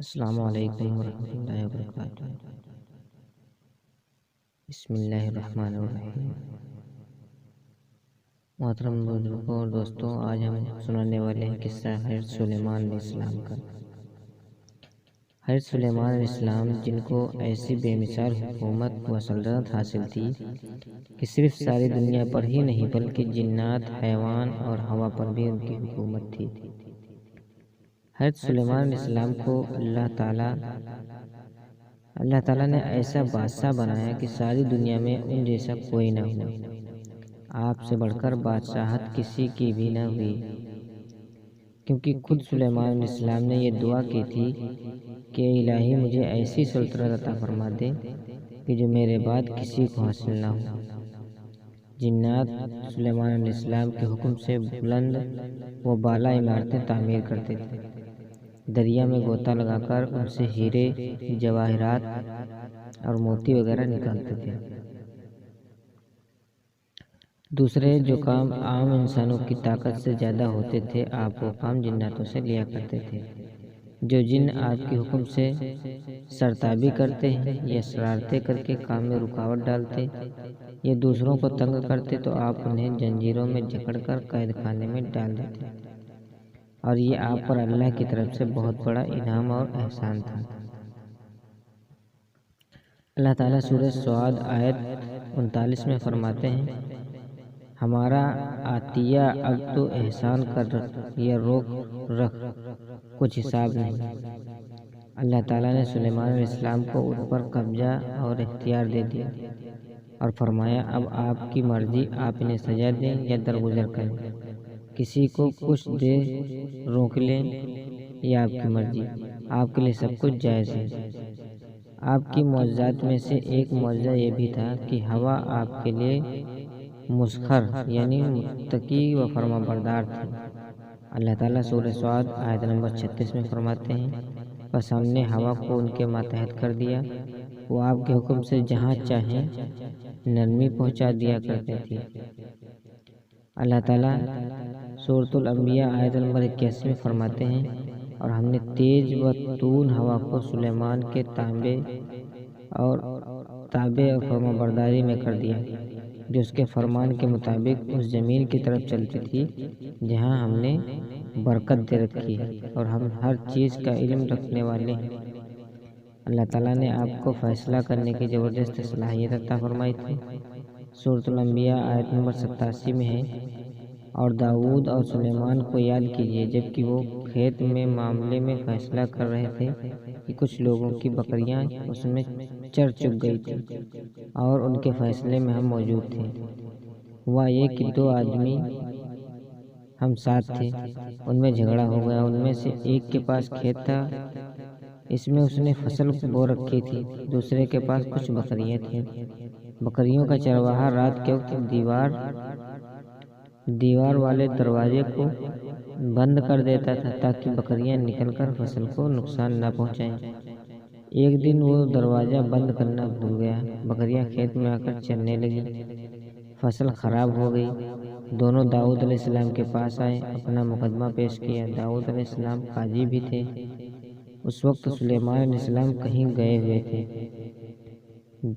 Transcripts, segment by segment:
السلام علیکم ورحمۃ اللہ وبرکاتہ۔ بسم اللہ الرحمن الرحیم۔ محترم بزرگوں اور دوستوں، آج ہم سنانے والے ہیں قصہ حضرت سلیمان علیہ السلام کا۔ حضرت سلیمان علیہ السلام جن کو ایسی بے مثال حکومت و سلطنت حاصل تھی کہ صرف ساری دنیا پر ہی نہیں بلکہ جنات، حیوان اور ہوا پر بھی ان کی حکومت تھی۔ حضرت سلیمان علیہ السلام کو اللہ تعالیٰ نے ایسا بادشاہ بنایا کہ ساری دنیا میں ان جیسا کوئی نہ ہوا۔ آپ سے بڑھ کر بادشاہت کسی کی بھی نہ ہوئی، کیونکہ خود سلیمان علیہ السلام نے یہ دعا کی تھی کہ الہی مجھے ایسی سلطنت عطا فرما دے کہ جو میرے بعد کسی کو حاصل نہ ہو۔ جنات سلیمان علیہ السلام کے حکم سے بلند و بالا عمارتیں تعمیر کرتے تھے، دریا میں غوطہ لگا کر ان سے ہیرے، جواہرات اور موتی وغیرہ نکالتے تھے۔ دوسرے جو کام عام انسانوں کی طاقت سے زیادہ ہوتے تھے، آپ وہ کام جناتوں سے لیا کرتے تھے۔ جو جن آپ کے حکم سے سرتابی کرتے ہیں یا شرارتیں کر کے کام میں رکاوٹ ڈالتے یا دوسروں کو تنگ کرتے تو آپ انہیں زنجیروں میں جکڑ کر قید خانے میں ڈال دیتے، اور یہ آپ پر اللہ کی طرف سے بہت بڑا انعام اور احسان تھا۔ اللہ تعالیٰ سورہ سعد آیت 39 میں فرماتے ہیں، ہمارا عطیہ اب تو احسان کر یا روک رکھ، کچھ حساب نہیں۔ اللہ تعالیٰ نے سلیمان علیہ السلام کو ان پر قبضہ اور اختیار دے دیا اور فرمایا، اب آپ کی مرضی، آپ انہیں سزا دیں یا درگزر کریں، کسی کو کچھ دے روک لیں، یا آپ کی مرضی، آپ کے لیے سب کچھ جائز ہے۔ آپ کی معجزات میں سے ایک معجزہ یہ بھی تھا کہ ہوا آپ کے لیے مسخر یعنی متقی و فرما بردار تھی۔ اللہ تعالیٰ سورہ سعد آیت نمبر 36 میں فرماتے ہیں، بس ہم نے ہوا کو ان کے ماتحت کر دیا، وہ آپ کے حکم سے جہاں چاہیں نرمی پہنچا دیا کرتی تھی۔ اللہ تعالیٰ سورۃ الانبیاء آیت نمبر 81 میں فرماتے ہیں، اور ہم نے تیز و تون ہوا کو سلیمان کے تابع اور فرما برداری میں کر دیا، جو اس کے فرمان کے مطابق اس زمین کی طرف چلتی تھی جہاں ہم نے برکت دے رکھی ہے، اور ہم ہر چیز کا علم رکھنے والے ہیں۔ اللہ تعالیٰ نے آپ کو فیصلہ کرنے کی زبردست صلاحیت عطا فرمائی تھی۔ سورۃ الانبیاء آیت نمبر 87 میں ہے، اور داؤد اور سلیمان کو یاد کیجیے جبکہ وہ کھیت میں معاملے میں فیصلہ کر رہے تھے کہ کچھ لوگوں کی بکریاں اس میں چر چگ گئی تھیں، اور ان کے فیصلے میں ہم موجود تھے۔ ہوا یہ کہ دو آدمی ہم ساتھ تھے، ان میں جھگڑا ہو گیا۔ ان میں سے ایک کے پاس کھیت تھا، اس میں اس نے فصل بو رکھی تھی، دوسرے کے پاس کچھ بکریاں تھیں۔ بکریوں کا چرواہا رات کے وقت دیوار والے دروازے کو بند کر دیتا تھا تاکہ بکریاں نکل کر فصل کو نقصان نہ پہنچائیں۔ ایک دن وہ دروازہ بند کرنا بھول گیا، بکریاں کھیت میں آ کر چرنے لگیں، فصل خراب ہو گئی۔ دونوں داؤد علیہ السلام کے پاس آئے، اپنا مقدمہ پیش کیا۔ داؤد علیہ السلام قاضی بھی تھے۔ اس وقت سلیمان علیہ السلام کہیں گئے ہوئے تھے۔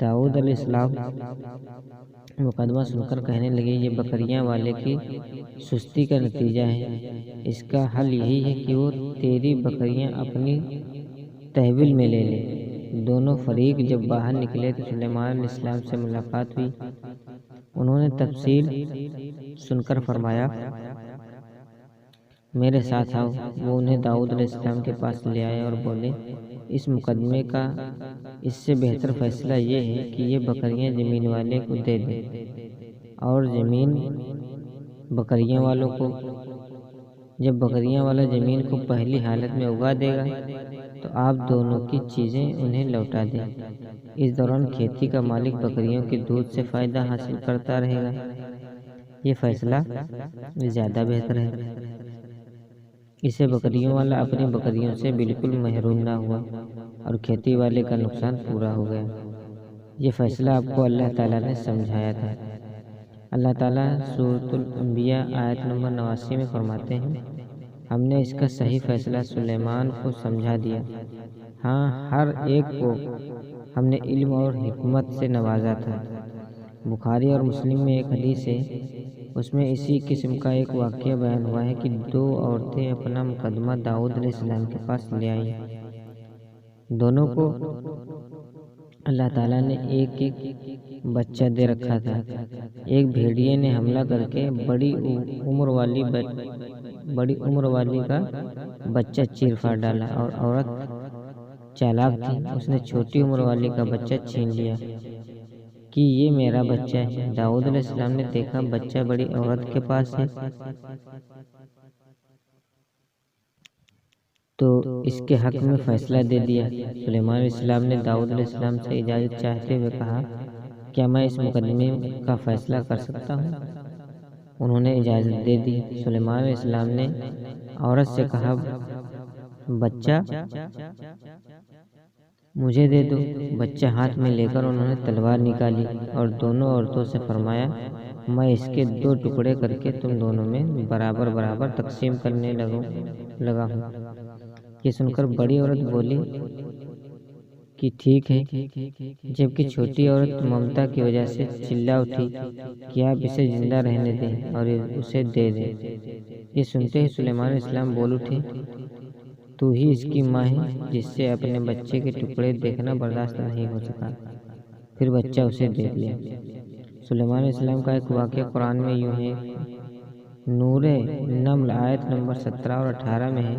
داؤد علیہ السلام مقدمہ سن کر کہنے لگے، یہ بکریاں والے کی سستی کا نتیجہ ہے، اس کا حل یہی ہے کہ وہ تیری بکریاں اپنی تحویل میں لے لے۔ دونوں فریق جب باہر نکلے تو سلیمان علیہ السلام سے ملاقات ہوئی۔ انہوں نے تفصیل سن کر فرمایا، میرے ساتھ آؤ۔ وہ انہیں داؤد علیہ السلام کے پاس لے آئے اور بولے، اس مقدمے کا اس سے بہتر فیصلہ یہ ہے کہ یہ بکریاں زمین والے کو دے دیں، اور زمین بکریاں والوں کو۔ جب بکریاں والا زمین کو پہلی حالت میں اگا دے گا تو آپ دونوں کی چیزیں انہیں لوٹا دیں۔ اس دوران کھیتی کا مالک بکریوں کے دودھ سے فائدہ حاصل کرتا رہے گا۔ یہ فیصلہ زیادہ بہتر ہے۔ اسے بکریوں والا اپنی بکریوں سے بالکل محروم نہ ہوا، اور کھیتی والے کا نقصان پورا ہو گیا۔ یہ فیصلہ آپ کو اللہ تعالیٰ نے سمجھایا تھا۔ اللہ تعالیٰ سورۃ الانبیاء آیت نمبر 89 میں فرماتے ہیں، ہم نے اس کا صحیح فیصلہ سلیمان کو سمجھا دیا۔ ہاں، ہر ایک کو ہم نے علم اور حکمت سے نوازا تھا۔ بخاری اور مسلم میں ایک حدیث ہے، اس میں اسی قسم کا ایک واقعہ بیان ہوا ہے کہ 2 عورتیں اپنا مقدمہ داؤد علیہ السلام کے پاس لے آئیں۔ دونوں کو اللہ تعالیٰ نے ایک ایک بچہ دے رکھا تھا۔ ایک بھیڑیے نے حملہ کر کے بڑی عمر والی کا بچہ چیر پھاڑ ڈالا، اور عورت چالاک تھی، اس نے چھوٹی عمر والی کا بچہ چھین لیا کہ یہ میرا بچہ ہے۔ داؤد علیہ السلام نے دیکھا بچہ بڑی عورت کے پاس ہے تو اس کے حق میں فیصلہ دے دیا۔ سلیمان علیہ السلام نے داؤد علیہ السلام سے اجازت چاہتے ہوئے کہا، کیا میں اس مقدمے کا فیصلہ کر سکتا ہوں؟ انہوں نے اجازت دے دی۔ سلیمان علیہ السلام نے عورت سے کہا، بچہ مجھے دے دو۔ بچہ ہاتھ میں لے کر انہوں نے تلوار نکالی اور دونوں عورتوں سے فرمایا، میں اس کے 2 ٹکڑے کر کے تم دونوں میں برابر برابر تقسیم کرنے لگا ہوں۔ یہ سن کر بڑی عورت بولی کہ ٹھیک ہے، جبکہ چھوٹی عورت ممتا کی وجہ سے چلا اٹھی کہ آپ اسے زندہ رہنے دیں اور اسے دے دیں۔ یہ سنتے ہی سلیمان علیہ السلام بول اٹھے، تو ہی اس کی ماں ہے جس سے اپنے بچے کے ٹکڑے دیکھنا برداشت نہیں ہو سکا، پھر بچہ اسے دے دیا۔ سلیمان علیہ السلام کا ایک واقعہ قرآن میں یوں ہے، نور نمل آیت نمبر 17 اور 18 میں ہے،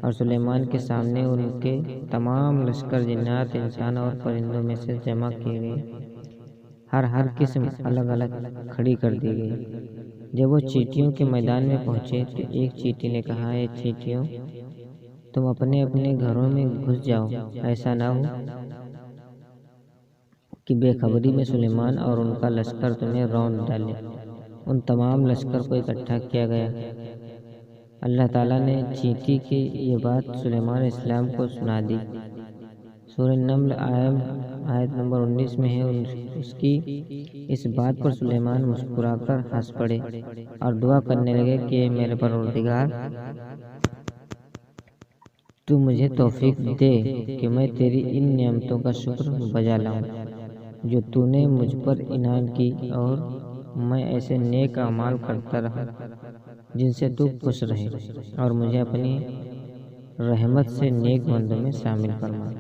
اور سلیمان کے سامنے ان کے تمام لشکر جنات، انسان اور پرندوں میں سے جمع کیے گئے، ہر قسم الگ الگ کھڑی کر دی گئی۔ جب وہ چیٹیوں کے میدان میں پہنچے تو ایک چیٹی نے کہا، اے چیٹیوں، تم اپنے اپنے گھروں میں گھس جاؤ، ایسا نہ ہو کہ بے خبری میں سلیمان اور ان کا لشکر تمہیں رون ڈالے۔ ان تمام لشکر کو اکٹھا کیا گیا۔ اللہ تعالیٰ نے چیٹی کی یہ بات سلیمان علیہ السلام کو سنا دی۔ سورہ نمل آیت نمبر 19 میں ہے، اس کی اس بات پر سلیمان مسکرا کر ہنس پڑے اور دعا کرنے لگے کہ اے میرے پروردگار، تو مجھے توفیق دے کہ میں تیری ان نعمتوں کا شکر بجا لاؤں جو تو نے مجھ پر انعام کی، اور میں ایسے نیک اعمال کرتا رہا جن سے تو خوش رہے، اور مجھے اپنی رحمت سے نیک بندوں میں شامل فرما۔